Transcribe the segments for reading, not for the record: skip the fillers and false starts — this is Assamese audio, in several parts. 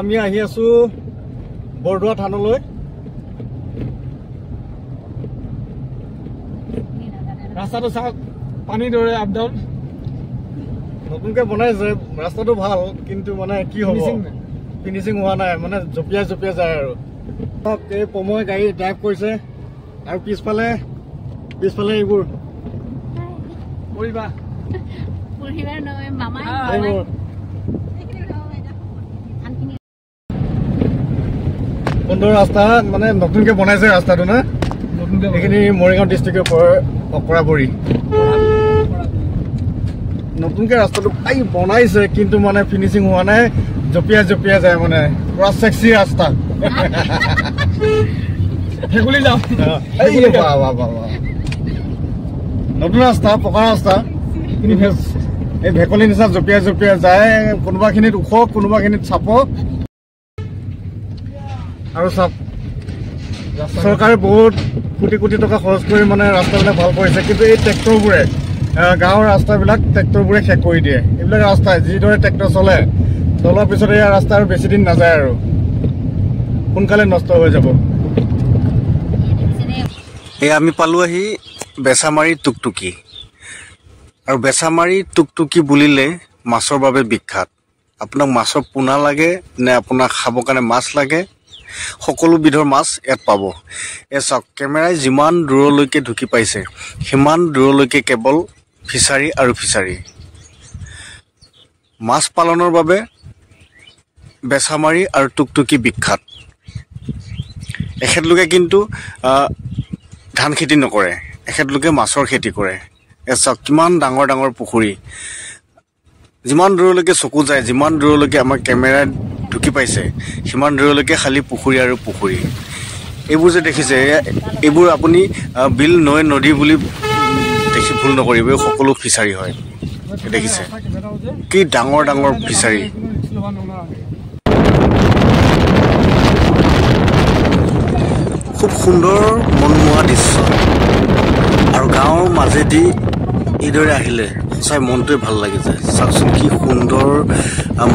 আমি আহি আছো বৰদোৱা থানলৈ। ৰাস্তাটো চাওক, পানী দৰে আপ ডাউন। নতুনকে বনাইছে, ৰাস্তাটো ভাল, কিন্তু মানে কি হ'ব, ফিনিচিং হোৱা নাই, মানে জঁপিয়াই জঁপিয়াই যায় আৰু। এই পময় গাড়ী ড্ৰাইভ কৰিছে আৰু পিছফালে এইবোৰ সুন্দৰ ৰাস্তা, মানে নতুনকে বনাইছে ৰাস্তাটো না। এইখিনি মৰিগাঁও ডিষ্ট্ৰিক্টৰ পৰাবৰী নতুনকে ৰাস্তাটো বনাইছে, কিন্তু মানে ফিনিচিং হোৱা নাই, জঁপিয়াই জঁপিয়াই যায়, মানে পুৰা চেক্সি ৰাস্তা। নতুন ৰাস্তা, পকা ৰাস্তা, এই ভেকলিৰ নিচিনা জঁপিয়াই জঁপিয়াই যায়, কোনোবাখিনিত ওখ, কোনোবাখিনিত চাপ। আৰু চাওক, চৰকাৰে বহুত কোটি কোটি টকা খৰচ কৰি মানে ৰাস্তাবিলাক ভাল কৰিছে, কিন্তু এই ট্ৰেক্টৰবোৰে, গাঁৱৰ ৰাস্তাবিলাক ট্ৰেক্টৰবোৰে শেষ কৰি দিয়ে। এইবিলাক ৰাস্তাই যিদৰে ট্ৰেক্টৰ চলোৱাৰ পিছতে ইয়াৰ ৰাস্তা আৰু বেছি দিন নাযায়, আৰু সোনকালে নষ্ট হৈ যাব। আমি পালো আহি বেচামাৰী টুকটুকি, আৰু বেচামাৰী টুকটুকি বুলিলে মাছৰ বাবে বিখ্যাত। আপোনাক মাছৰ পোনা লাগে নে আপোনাক খাবৰ কাৰণে মাছ লাগে, সকলো বিধৰ মাছ ইয়াত পাব। চাওক, কেমেৰাই যিমান দূৰলৈকে ঢুকি পাইছে সিমান দূৰলৈকে কেৱল ফিচাৰী আৰু ফিচাৰী। মাছ পালনৰ বাবে বেচামাৰী আৰু টুকটুকি বিখ্যাত। এখেতলোকে কিন্তু ধান খেতি নকৰে, এখেতলোকে মাছৰ খেতি কৰে। চাওক, কিমান ডাঙৰ ডাঙৰ পুখুৰী, যিমান দূৰলৈকে চকু যায়, যিমান দূৰলৈকে আমাৰ কেমেৰাত ঢুকি পাইছে সিমান দূৰলৈকে খালী পুখুৰী আৰু পুখুৰী। এইবোৰ যে দেখিছে, এইবোৰ আপুনি বিল, নৈ, নদী বুলি দেখি ভুল নকৰিব, এই সকলো ফিচাৰী হয়। দেখিছে কি ডাঙৰ ডাঙৰ ফিচাৰী। খুব সুন্দৰ মনোমোহা দৃশ্য, আৰু গাঁৱৰ মাজেদি এইদৰে আহিলে সঁচাই মনটোৱে ভাল লাগি যায়। চাওকচোন কি সুন্দৰ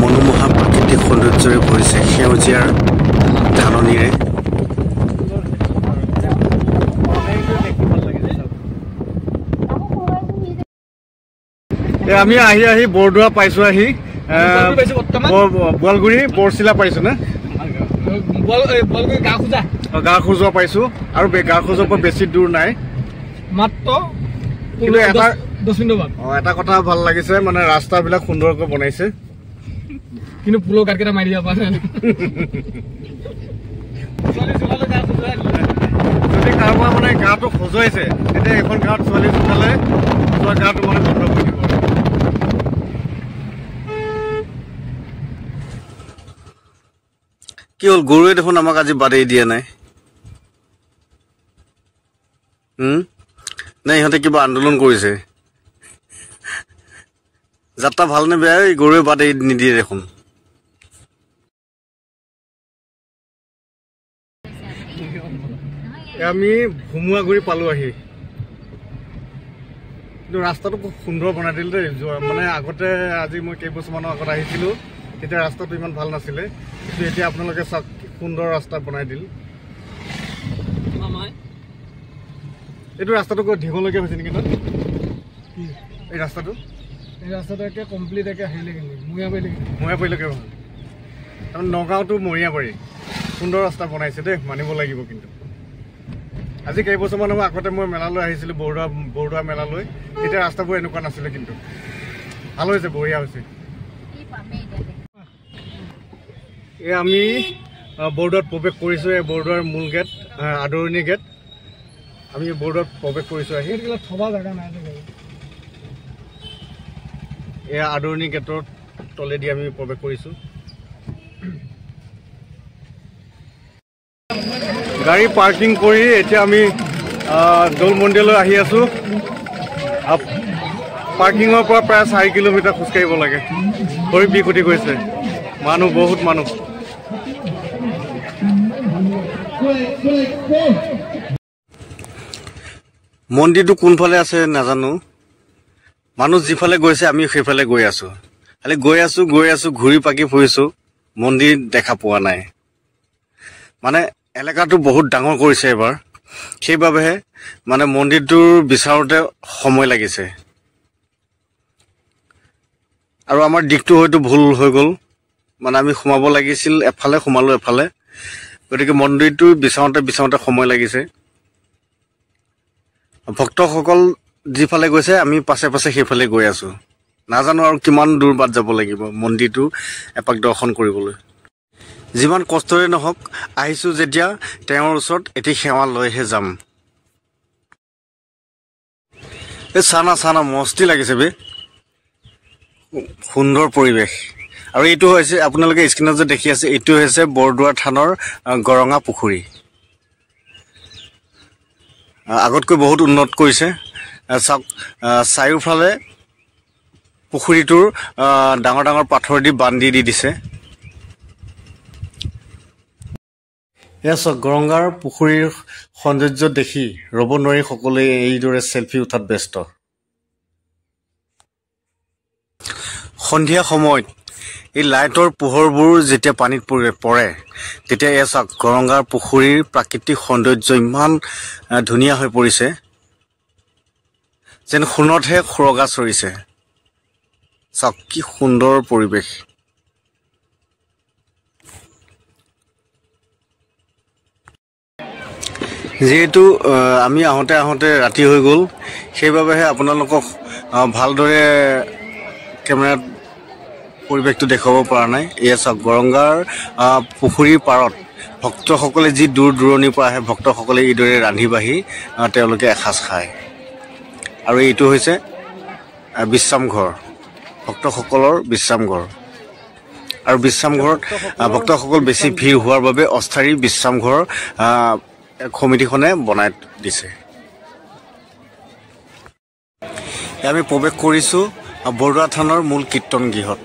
মনোমোহা প্ৰাকৃতিক সৌন্দৰ্যৰে ভৰিছে, সেউজীয়াৰ ধাননিৰে। আমি আহি বৰদোৱা পাইছো, আহি বোৱালগুৰি বৰচিলা পাইছো না, গা খোজোৱা পাইছো, আৰু গা খোজোৱাৰ পৰা বেছি দূৰ নাই, মাত্ৰ এটা কথা ভাল লাগিছে, মানে ৰাস্তাবিলাক সুন্দৰকৈ বনাইছে, কিন্তু পুলৰ গাঁতকেইটা মাৰি দিব পাৰে। যদি কাৰোবাৰ মানে গাটো খজুৱাইছে, তেতিয়া এখন গাঁৱত ছোৱালী জোকালে খজোৱা গাটো মানে বন্ধ কৰি দিব। কি হ'ল, গৰুৱে দেখোন আমাক আজি বাদেই দিয়া নাই। নে ইহঁতে কিবা আন্দোলন কৰিছে? যাত্ৰা ভালনে বেয়া, গৰুৱে বাদেই নিদিয়ে দেখোন। আমি ভুমুৱাগুৰি পালো আহি, কিন্তু ৰাস্তাটো খুব সুন্দৰ বনাই দিল দেই। মানে আগতে, আজি মই কেইবছৰমানৰ আগত আহিছিলো, তেতিয়া ৰাস্তাটো ইমান ভাল নাছিলে, কিন্তু এতিয়া আপোনালোকে চাওক কি সুন্দৰ ৰাস্তা বনাই দিল। এইটো ৰাস্তাটো ঢিঙলৈকে হৈছে নেকি? এই ৰাস্তাটো একে কমপ্লিট একে হেৰিলৈকে, মৰিয়াবাৰীলৈকে ভাল। তাৰমানে নগাঁওটো মৰিয়াবাৰী সুন্দৰ ৰাস্তা বনাইছে দেই, মানিব লাগিব। কিন্তু আজি কেইবছৰমানৰ আগতে মই মেলালৈ আহিছিলোঁ, বৰদোৱা মেলালৈ, তেতিয়া ৰাস্তাবোৰ এনেকুৱা নাছিলে, কিন্তু ভাল হৈছে, বঢ়িয়া হৈছে। এই আমি বৰদোৱাত প্ৰৱেশ কৰিছোঁ, এই বৰদোৱাৰ মূল গেট, আদৰণি গেট। আমি বৰদোৱাত প্ৰৱেশ কৰিছোঁ আহি, থবা জেগা নাই। এয়া আদৰণি গেটৰ তলেদি আমি প্ৰৱেশ কৰিছোঁ। গাড়ী পাৰ্কিং কৰি এতিয়া আমি দৌল মন্দিৰলৈ আহি আছোঁ। পাৰ্কিঙৰ পৰা প্ৰায় 4 কিলোমিটাৰ খোজকাঢ়িব লাগে। ভৰি বিকুটি গৈছে, মানুহ বহুত মানুহ। মন্দিৰটো কোনফালে আছে নাজানো, মানুহ যিফালে গৈছে আমি সেইফালে গৈ আছোঁ। খালি গৈ আছো ঘূৰি পাকি ফুৰিছোঁ, মন্দিৰ দেখা পোৱা নাই। মানে এলেকাটো বহুত ডাঙৰ কৰিছে এবাৰ, সেইবাবেহে মানে মন্দিৰটোৰ বিচাৰোঁতে সময় লাগিছে। আৰু আমাৰ দিশটো হয়তো ভুল হৈ গ'ল, মানে আমি সোমাব লাগিছিল এফালে, সোমালোঁ এফালে, গতিকে মন্দিৰটো বিচাৰোঁতে সময় লাগিছে। ভক্তসকল যিফালে গৈছে আমি পাছে পাছে সেইফালে গৈ আছোঁ। নাজানো আৰু কিমান দূৰ বাট যাব লাগিব মন্দিৰটো এপাক দৰ্শন কৰিবলৈ। যিমান কষ্টৰে নহওক আহিছোঁ যেতিয়া তেওঁৰ ওচৰত এটি সেৱা লৈহে যাম। এই চানা মস্তি লাগিছে বে, সুন্দৰ পৰিৱেশ। আৰু এইটো হৈছে আপোনালোকে স্ক্ৰীণত যে দেখি আছে, এইটো হৈছে বৰদোৱা থানৰ গৰঙা পুখুৰী। আগতকৈ বহুত উন্নত কৰিছে। চাওক, চাৰিওফালে পুখুৰীটোৰ ডাঙৰ ডাঙৰ পাথৰ দি বান্ধি দি দিছে। এয়া চাওক, গৰঙাৰ পুখুৰীৰ সৌন্দৰ্য দেখি ৰ'ব নোৱাৰি সকলোৱে এইদৰে চেলফি উঠাত ব্যস্ত। সন্ধিয়া সময়ত এই লাইটৰ পোহৰবোৰ যেতিয়া পানীত পৰে তেতিয়া এয়া চাওক, গৰঙাৰ পুখুৰীৰ প্ৰাকৃতিক সৌন্দৰ্য ইমান ধুনীয়া হৈ পৰিছে, যেন সোণতহে সুৰগা চৰিছে। চাওক কি সুন্দৰ পৰিৱেশ। যিহেতু আমি আহোঁতে ৰাতি হৈ গ'ল, সেইবাবেহে আপোনালোকক ভালদৰে কেমেৰাত পৰিৱেশটো দেখুৱাব পৰা নাই। এয়া চাওক, গৰঙাৰ পুখুৰীৰ পাৰত ভক্তসকলে যি দূৰ দূৰণিৰ পৰা আহে, ভক্তসকলে এইদৰে ৰান্ধি বাঢ়ি তেওঁলোকে এসাঁজ খায়। আৰু এইটো হৈছে বিশ্ৰামঘৰ, ভক্তসকলৰ বিশ্ৰামঘৰ। আৰু বিশ্ৰামঘৰত ভক্তসকল বেছি ভিৰ হোৱাৰ বাবে অস্থায়ী বিশ্ৰামঘৰ সমিতিখনে বনাই দিছে। আমি প্ৰৱেশ কৰিছোঁ বৰদোৱা থানৰ মূল কীৰ্তন গৃহত।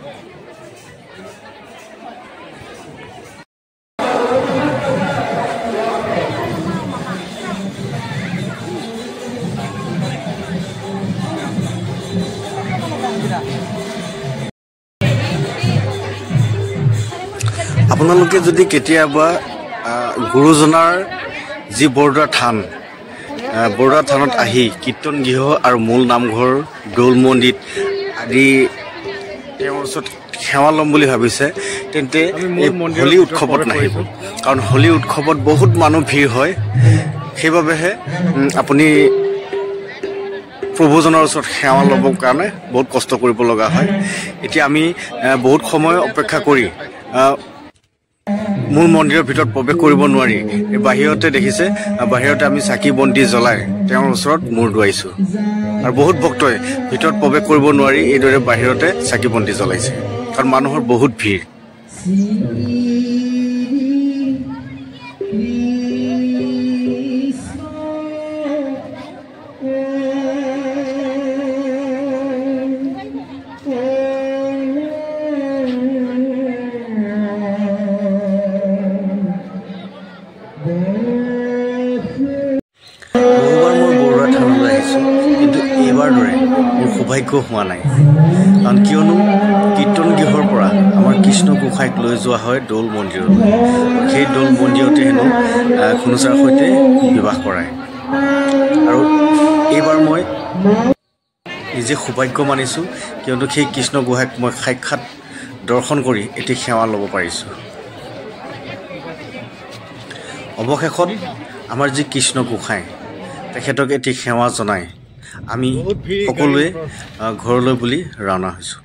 আপোনালোকে যদি কেতিয়াবা গুৰুজনাৰ যি বৰদোৱা থান, বৰদোৱা থানত আহি কীৰ্তন গৃহ আৰু মূল নামঘৰ, দৌল মন্দিৰ আদি তেওঁৰ ওচৰত সেৱা ল'ম বুলি ভাবিছে, তেন্তে এই হোলী উৎসৱত নাহিব। কাৰণ হোলী উৎসৱত বহুত মানুহ ভিৰ হয়, সেইবাবেহে আপুনি প্ৰভুজনৰ ওচৰত সেৱা ল'বৰ কাৰণে বহুত কষ্ট কৰিব লগা হয়। এতিয়া আমি বহুত সময় অপেক্ষা কৰি মূল মন্দিৰৰ ভিতৰত প্ৰৱেশ কৰিব নোৱাৰি বাহিৰতে দেখিছে, বাহিৰতে আমি চাকি বন্তি জ্বলাই তেওঁৰ ওচৰত মূৰ দুৱাইছোঁ। আৰু বহুত ভক্তই ভিতৰত প্ৰৱেশ কৰিব নোৱাৰি এইদৰে বাহিৰতে চাকি বন্তি জ্বলাইছে, কাৰণ মানুহৰ বহুত ভিৰ। এইবাৰ দৰে মোৰ সৌভাগ্য হোৱা নাই, কাৰণ কিয়নো কীৰ্তন গৃহৰ পৰা আমাৰ কৃষ্ণ গোসাঁইক লৈ যোৱা হয় দৌল মন্দিৰলৈ। সেই দৌল মন্দিৰতে হেনো খুনুচাৰ সৈতে বিবাহ কৰায়। আৰু এইবাৰ মই নিজে সৌভাগ্য মানিছোঁ, কিয়নো সেই কৃষ্ণ গোসাঁইক মই সাক্ষাৎ দৰ্শন কৰি এটি সেৱা ল'ব পাৰিছোঁ। অৱশেষত আমাৰ যি কৃষ্ণ গোসাঁই, তেখেতক এটি সেৱা জনাই আমি সকলোৱে ঘৰলৈ বুলি ৰাওনা হৈছোঁ।